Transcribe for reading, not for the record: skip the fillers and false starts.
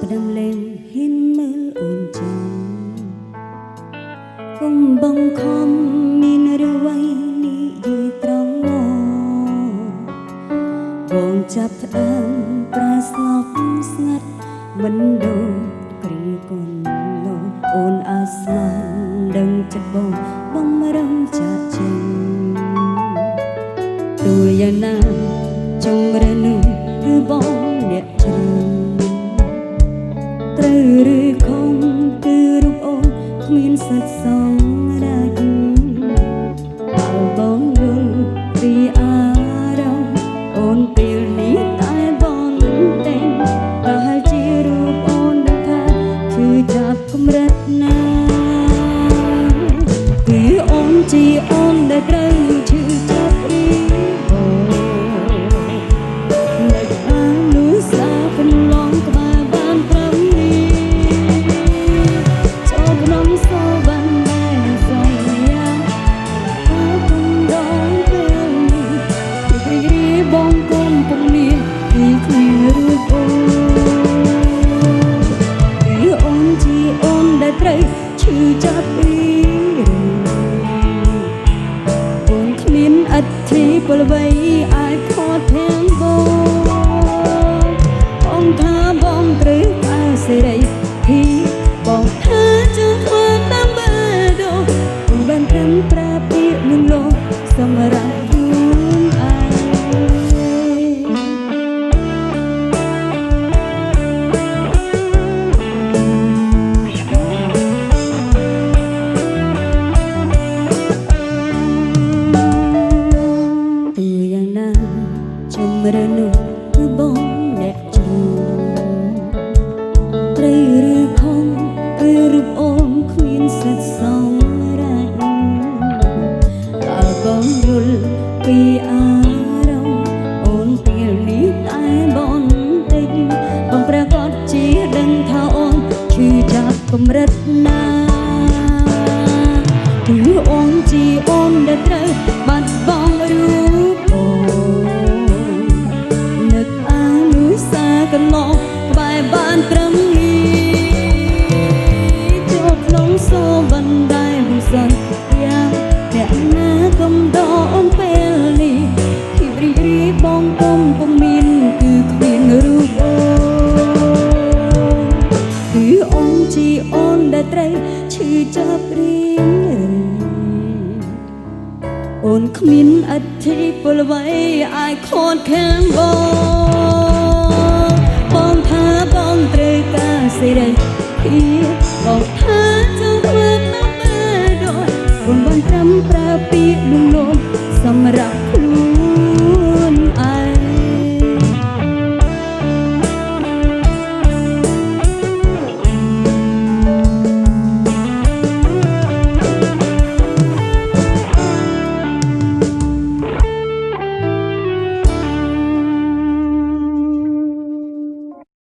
ផ្ដាំលេងហ៊ានមើលអូនចាំកុំបង្ខំមានឬអ្វីនិយាយត្រង់មកបងចាប់ផ្ដើមប្រែស្ងប់ស្ងាត់មិនដូចគ្រាកូនលោកអូនអាស្មានដឹងចិត្តបងបំរំចាក់ចេញទោះយ៉ាងណាចង់រនោះគឺបងអ្នកជ្រើត្រូវឬខំគឺរូបអូនគ្មានសិទ្ធសងរាជបើបងយល់ពីអារម្មណ៍អូនពេលនេះតែបងតែងប្រហែលជារូបអូនដឹងថាគឺចាប់កម្រិតណាគឺអូនជាអូនដែលត្រូវឈឺចាប់ពីបងនៅខាងនោះសាកន្លងក្បែរបានប្រំនេះចូលក្នុងសោបានដែរសងយ៉ាងអើគុំដងពេលនេះរីរីបងគុំពុំមានពីគ្នារួចអូនគឺអូនជាអូនដែលត្រូវឈឺចាប់ពីអូនគ្មានអធិពលអ្វីអាចខកខានបងថាបងត្រូវការសេរីភាពបងថាចង់ធ្វើតាមបេះដូងបងបានត្រឹមប្រាប់ពាក្យនឹងលោកសម្រាប់ខ្លួនឯងទោះយ៉ាងណាជំរឿននោះគឺបងអ្នកជួត្រូវឬខំគឺរូបអូនគ្មានសិទ្ធសងរាជបើបងយល់ពីអារម្មណ៍អូនពេលនេះតែបងតិចបងប្រកាសជាដឹងថាអូនឈឺចាប់កម្រិតណាគឺអូនជាអូនដែលត្រូវបាត់បង់រូបអូននឹកអានោះសាកន្លងក្បែរបានត្រឹមនេះចូលក្នុងសោបណ្ដាយមិនសន្យាអ្នកណាកុំដអូនពេលនេះភាពរីករាយបងគុំពុំមានគឺគ្មានរូបអូនគឺអូនជាអូនដែលត្រូវឈឺចាប់រៀងអូនគ្មានអធិពលអ្វីអាចខកខានបងថាបងត្រូវការសេរីភាពបងថាចង់ធ្វើតាមបេះដូងបងបានត្រឹមប្រើពាក្យលំលោមសម្រាប់